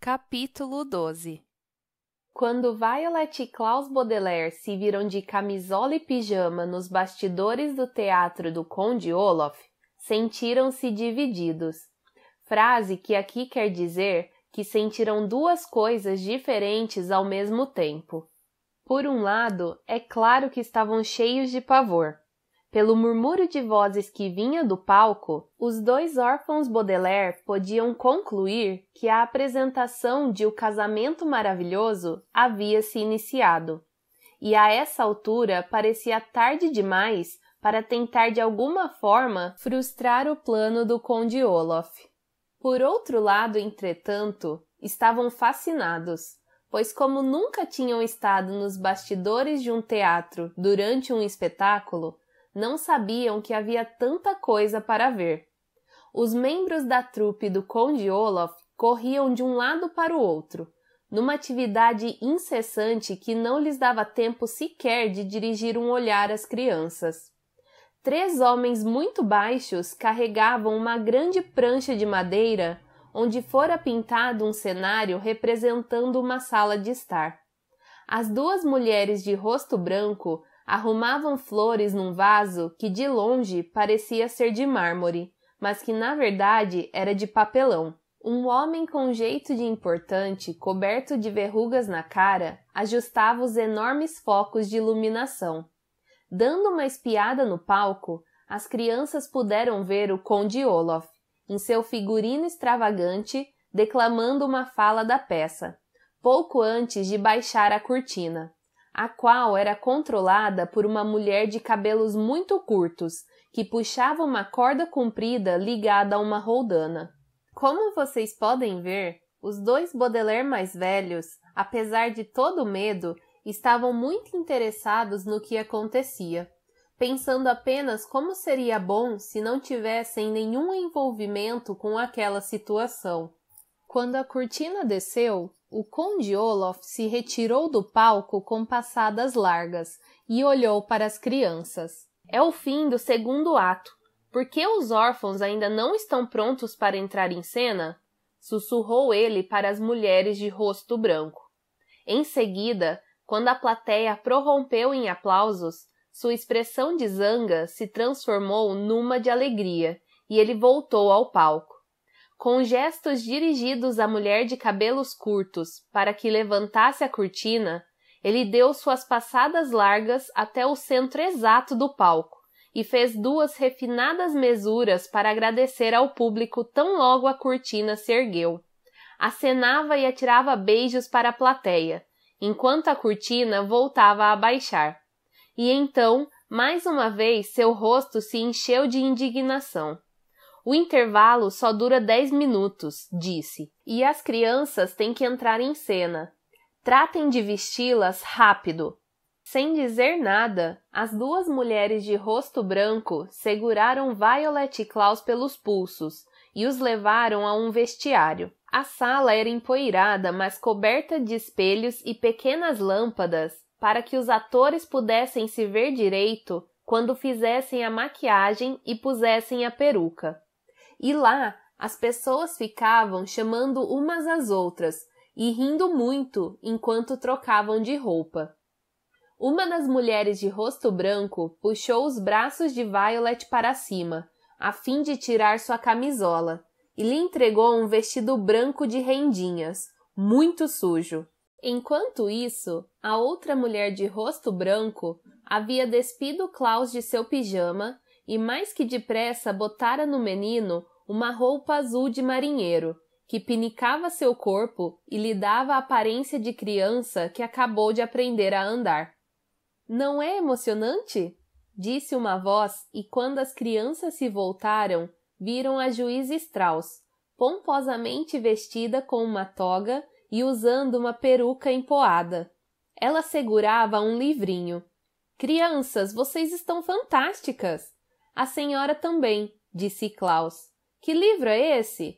Capítulo 12. Quando Violet e Klaus Baudelaire se viram de camisola e pijama nos bastidores do teatro do Conde Olaf, sentiram-se divididos. Frase que aqui quer dizer que sentiram duas coisas diferentes ao mesmo tempo. Por um lado, é claro que estavam cheios de pavor. Pelo murmúrio de vozes que vinha do palco, os dois órfãos Baudelaire podiam concluir que a apresentação de O Casamento Maravilhoso havia se iniciado. E a essa altura parecia tarde demais para tentar de alguma forma frustrar o plano do Conde Olaf. Por outro lado, entretanto, estavam fascinados, pois como nunca tinham estado nos bastidores de um teatro durante um espetáculo, não sabiam que havia tanta coisa para ver. Os membros da trupe do Conde Olaf corriam de um lado para o outro, numa atividade incessante que não lhes dava tempo sequer de dirigir um olhar às crianças. 3 homens muito baixos carregavam uma grande prancha de madeira onde fora pintado um cenário representando uma sala de estar. As 2 mulheres de rosto branco arrumavam flores num vaso que de longe parecia ser de mármore, mas que na verdade era de papelão. Um homem com jeito de importante, coberto de verrugas na cara, ajustava os enormes focos de iluminação. Dando uma espiada no palco, as crianças puderam ver o Conde Olaf, em seu figurino extravagante, declamando uma fala da peça, pouco antes de baixar a cortina, a qual era controlada por uma mulher de cabelos muito curtos, que puxava uma corda comprida ligada a uma roldana. Como vocês podem ver, os 2 Baudelaire mais velhos, apesar de todo o medo, estavam muito interessados no que acontecia, pensando apenas como seria bom se não tivessem nenhum envolvimento com aquela situação. Quando a cortina desceu, o Conde Olaf se retirou do palco com passadas largas e olhou para as crianças. É o fim do 2º ato. Por que os órfãos ainda não estão prontos para entrar em cena? Sussurrou ele para as mulheres de rosto branco. Em seguida, quando a plateia prorrompeu em aplausos, sua expressão de zanga se transformou numa de alegria e ele voltou ao palco. Com gestos dirigidos à mulher de cabelos curtos para que levantasse a cortina, ele deu suas passadas largas até o centro exato do palco e fez 2 refinadas mesuras para agradecer ao público tão logo a cortina se ergueu. Acenava e atirava beijos para a plateia, enquanto a cortina voltava a baixar. E então, mais uma vez, seu rosto se encheu de indignação. O intervalo só dura 10 minutos, disse, e as crianças têm que entrar em cena. Tratem de vesti-las rápido. Sem dizer nada, as 2 mulheres de rosto branco seguraram Violet e Klaus pelos pulsos e os levaram a um vestiário. A sala era empoeirada, mas coberta de espelhos e pequenas lâmpadas para que os atores pudessem se ver direito quando fizessem a maquiagem e pusessem a peruca. E lá, as pessoas ficavam chamando umas às outras e rindo muito enquanto trocavam de roupa. Uma das mulheres de rosto branco puxou os braços de Violet para cima, a fim de tirar sua camisola, e lhe entregou um vestido branco de rendinhas, muito sujo. Enquanto isso, a outra mulher de rosto branco havia despido Klaus de seu pijama e mais que depressa botara no menino uma roupa azul de marinheiro, que pinicava seu corpo e lhe dava a aparência de criança que acabou de aprender a andar. Não é emocionante? Disse uma voz, e quando as crianças se voltaram, viram a juíza Strauss, pomposamente vestida com uma toga e usando uma peruca empoada. Ela segurava um livrinho. Crianças, vocês estão fantásticas! A senhora também, disse Klaus. Que livro é esse?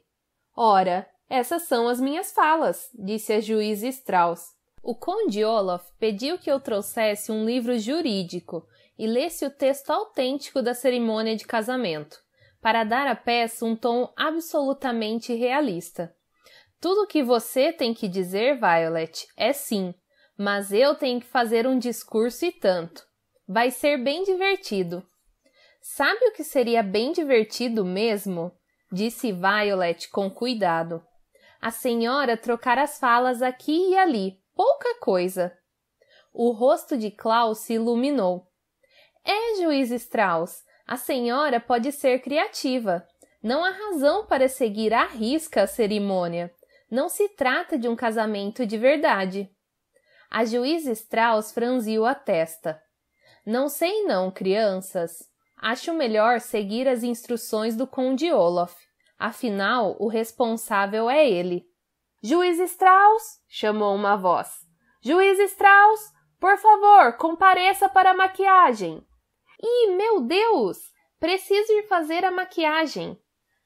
Ora, essas são as minhas falas, disse a juíza Strauss. O Conde Olaf pediu que eu trouxesse um livro jurídico e lesse o texto autêntico da cerimônia de casamento, para dar à peça um tom absolutamente realista. Tudo o que você tem que dizer, Violet, é sim, mas eu tenho que fazer um discurso e tanto. Vai ser bem divertido. Sabe o que seria bem divertido mesmo? Disse Violet com cuidado. A senhora trocar as falas aqui e ali, pouca coisa. O rosto de Klaus se iluminou. Juiz Strauss, a senhora pode ser criativa. Não há razão para seguir à risca a cerimônia. Não se trata de um casamento de verdade. A juiz Strauss franziu a testa. Não sei não, crianças. Acho melhor seguir as instruções do conde Olaf. Afinal, o responsável é ele. Juiz Strauss, chamou uma voz. Juiz Strauss, por favor, compareça para a maquiagem. Meu Deus! Preciso ir fazer a maquiagem.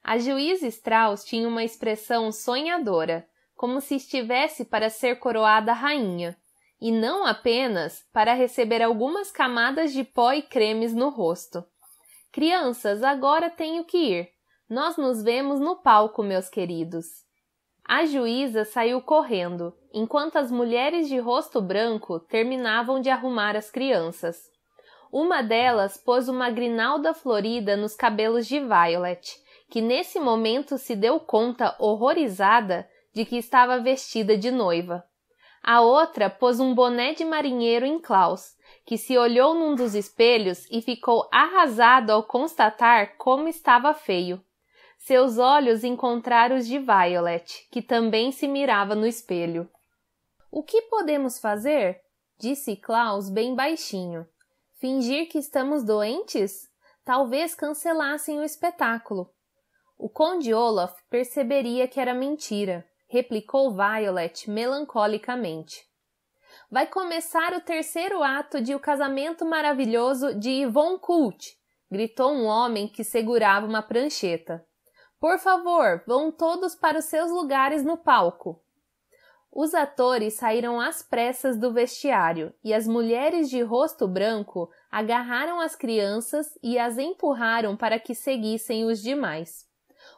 A juiz Strauss tinha uma expressão sonhadora, como se estivesse para ser coroada rainha, e não apenas para receber algumas camadas de pó e cremes no rosto. Crianças, agora tenho que ir. Nós nos vemos no palco, meus queridos. A juíza saiu correndo, enquanto as mulheres de rosto branco terminavam de arrumar as crianças. Uma delas pôs uma grinalda florida nos cabelos de Violet, que nesse momento se deu conta, horrorizada, de que estava vestida de noiva. A outra pôs um boné de marinheiro em Klaus, que se olhou num dos espelhos e ficou arrasado ao constatar como estava feio. Seus olhos encontraram os de Violet, que também se mirava no espelho. — O que podemos fazer? Disse Klaus bem baixinho. Fingir que estamos doentes? Talvez cancelassem o espetáculo. O conde Olaf perceberia que era mentira, replicou Violet melancolicamente. Vai começar o terceiro ato de O Casamento Maravilhoso de Yvonne Coult, gritou um homem que segurava uma prancheta. Por favor, vão todos para os seus lugares no palco. Os atores saíram às pressas do vestiário e as mulheres de rosto branco agarraram as crianças e as empurraram para que seguissem os demais.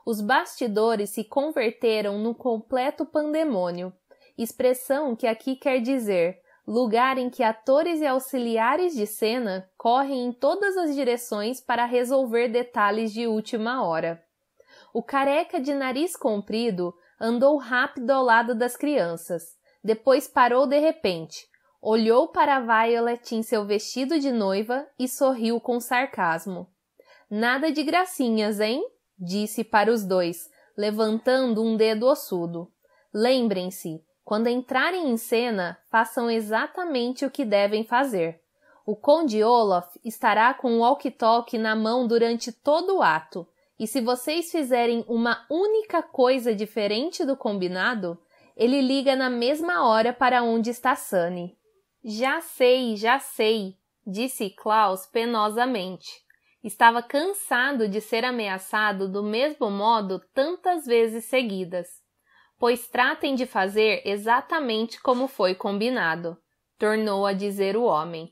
Os bastidores se converteram num completo pandemônio, expressão que aqui quer dizer lugar em que atores e auxiliares de cena correm em todas as direções para resolver detalhes de última hora. O careca de nariz comprido andou rápido ao lado das crianças. Depois parou de repente, olhou para Violet em seu vestido de noiva e sorriu com sarcasmo. Nada de gracinhas, hein? Disse para os dois, levantando um dedo ossudo. Lembrem-se, quando entrarem em cena, façam exatamente o que devem fazer. O conde Olaf estará com o walkie-talkie na mão durante todo o ato. E se vocês fizerem uma única coisa diferente do combinado, ele liga na mesma hora para onde está Sunny. Já sei, disse Klaus penosamente. Estava cansado de ser ameaçado do mesmo modo tantas vezes seguidas. Pois tratem de fazer exatamente como foi combinado, tornou a dizer o homem.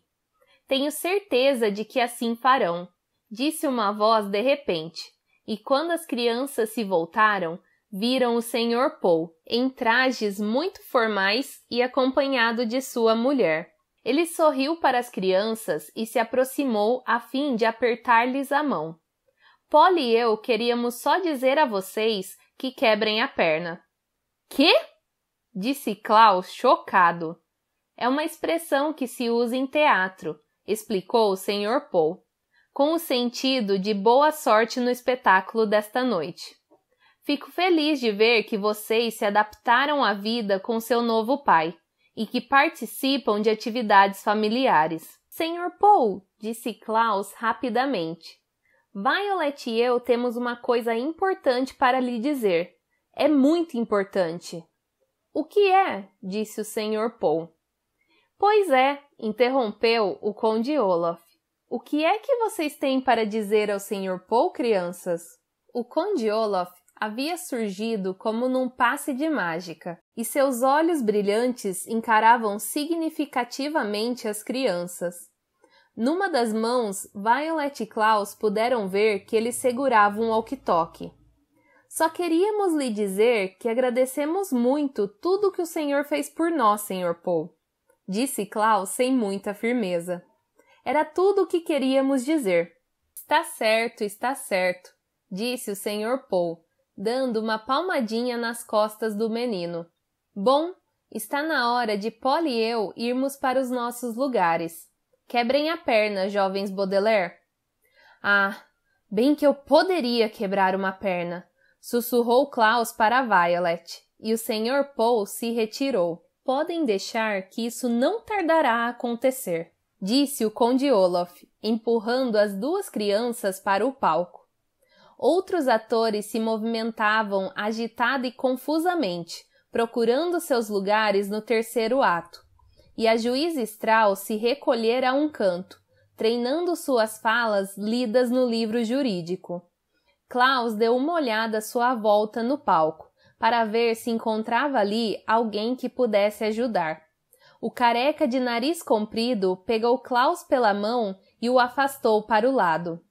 Tenho certeza de que assim farão, disse uma voz de repente. E quando as crianças se voltaram, viram o Sr. Paul, em trajes muito formais e acompanhado de sua mulher. Ele sorriu para as crianças e se aproximou a fim de apertar-lhes a mão. Polly e eu queríamos só dizer a vocês que quebrem a perna. Quê? Disse Klaus chocado. É uma expressão que se usa em teatro, explicou o Sr. Paul, com o sentido de boa sorte no espetáculo desta noite. Fico feliz de ver que vocês se adaptaram à vida com seu novo pai e que participam de atividades familiares. Sr. Paul, disse Klaus rapidamente, Violet e eu temos uma coisa importante para lhe dizer. É muito importante. O que é? Disse o Sr. Paul. Pois é, interrompeu o conde Olaf. O que é que vocês têm para dizer ao Sr. Paul, crianças? O conde Olaf havia surgido como num passe de mágica, e seus olhos brilhantes encaravam significativamente as crianças. Numa das mãos, Violet e Klaus puderam ver que ele segurava um walkie-talkie. Só queríamos lhe dizer que agradecemos muito tudo que o senhor fez por nós, Sr. Poe, disse Klaus sem muita firmeza. Era tudo o que queríamos dizer. Está certo, disse o Sr. Poe, dando uma palmadinha nas costas do menino. Bom, está na hora de Polly e eu irmos para os nossos lugares. Quebrem a perna, jovens Baudelaire. Ah, bem que eu poderia quebrar uma perna, sussurrou Klaus para Violet, e o Sr. Poe se retirou. Podem deixar que isso não tardará a acontecer, disse o Conde Olaf, empurrando as duas crianças para o palco. Outros atores se movimentavam agitada e confusamente, procurando seus lugares no terceiro ato, e a juíza Strauss se recolhera a um canto, treinando suas falas lidas no livro jurídico. Klaus deu uma olhada à sua volta no palco, para ver se encontrava ali alguém que pudesse ajudar. O careca de nariz comprido pegou Klaus pela mão e o afastou para o lado.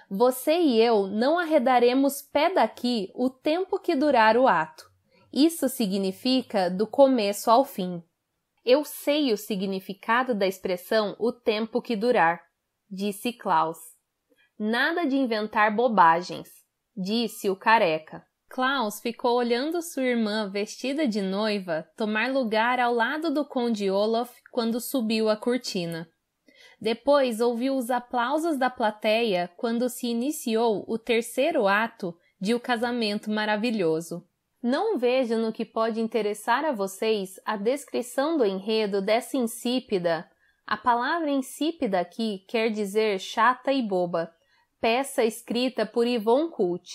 Você e eu não arredaremos pé daqui o tempo que durar o ato. Isso significa do começo ao fim. Eu sei o significado da expressão o tempo que durar, disse Klaus. Nada de inventar bobagens, disse o careca. Klaus ficou olhando sua irmã vestida de noiva tomar lugar ao lado do Conde Olaf quando subiu a cortina. Depois ouviu os aplausos da plateia quando se iniciou o terceiro ato de O Casamento Maravilhoso. Não vejo no que pode interessar a vocês a descrição do enredo dessa insípida, a palavra insípida aqui quer dizer chata e boba, peça escrita por Yvonne Colt,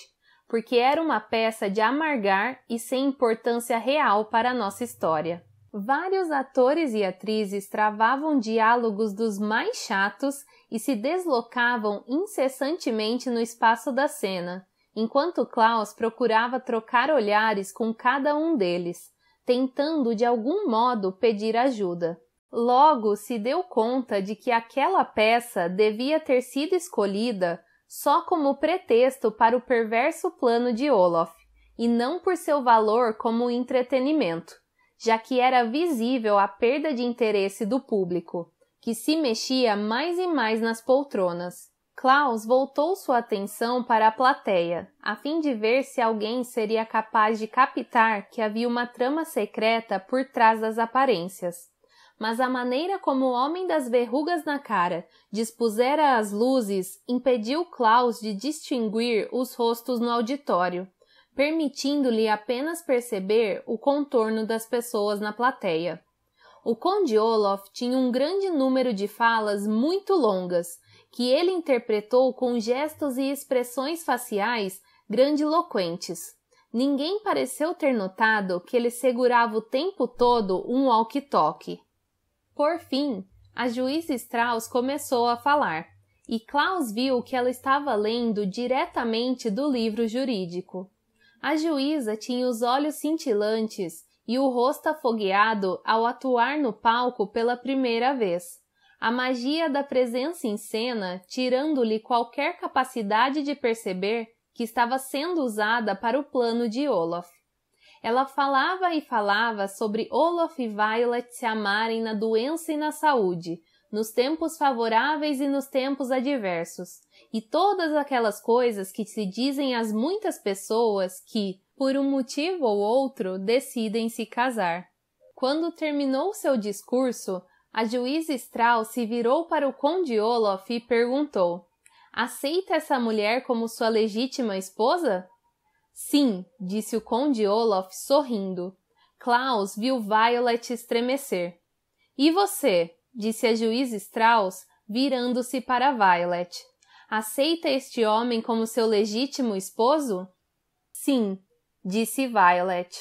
porque era uma peça de amargar e sem importância real para a nossa história. Vários atores e atrizes travavam diálogos dos mais chatos e se deslocavam incessantemente no espaço da cena, enquanto Klaus procurava trocar olhares com cada um deles, tentando de algum modo pedir ajuda. Logo se deu conta de que aquela peça devia ter sido escolhida só como pretexto para o perverso plano de Olaf, e não por seu valor como entretenimento, já que era visível a perda de interesse do público, que se mexia mais e mais nas poltronas. Klaus voltou sua atenção para a plateia, a fim de ver se alguém seria capaz de captar que havia uma trama secreta por trás das aparências. Mas a maneira como o homem das verrugas na cara dispusera as luzes impediu Klaus de distinguir os rostos no auditório, permitindo-lhe apenas perceber o contorno das pessoas na plateia. O Conde Olaf tinha um grande número de falas muito longas, que ele interpretou com gestos e expressões faciais grandiloquentes. Ninguém pareceu ter notado que ele segurava o tempo todo um walkie-talkie. Por fim, a juíza Strauss começou a falar, e Klaus viu que ela estava lendo diretamente do livro jurídico. A juíza tinha os olhos cintilantes e o rosto afogueado ao atuar no palco pela primeira vez. A magia da presença em cena tirando-lhe qualquer capacidade de perceber que estava sendo usada para o plano de Olaf. Ela falava e falava sobre Olaf e Violet se amarem na doença e na saúde, nos tempos favoráveis e nos tempos adversos, e todas aquelas coisas que se dizem às muitas pessoas que, por um motivo ou outro, decidem se casar. Quando terminou seu discurso, a juíza Strauss se virou para o Conde Olaf e perguntou: "Aceita essa mulher como sua legítima esposa?" "Sim", disse o Conde Olaf, sorrindo. Klaus viu Violet estremecer. "E você?", disse a juíza Strauss, virando-se para Violet. "Aceita este homem como seu legítimo esposo?" "Sim", disse Violet.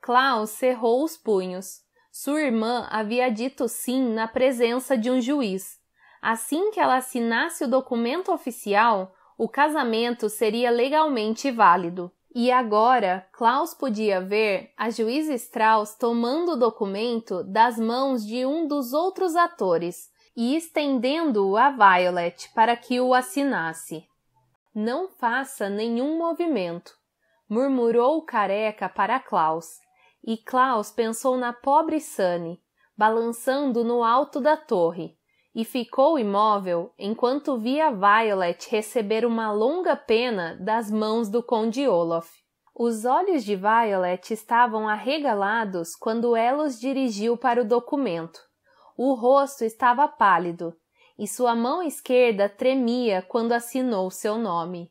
Klaus cerrou os punhos. Sua irmã havia dito sim na presença de um juiz. Assim que ela assinasse o documento oficial, o casamento seria legalmente válido. E agora, Klaus podia ver a juíza Strauss tomando o documento das mãos de um dos outros atores e estendendo-o a Violet para que o assinasse. "Não faça nenhum movimento", murmurou o careca para Klaus, e Klaus pensou na pobre Sunny, balançando no alto da torre, e ficou imóvel enquanto via Violet receber uma longa pena das mãos do Conde Olaf. Os olhos de Violet estavam arregalados quando ela os dirigiu para o documento. O rosto estava pálido, e sua mão esquerda tremia quando assinou seu nome.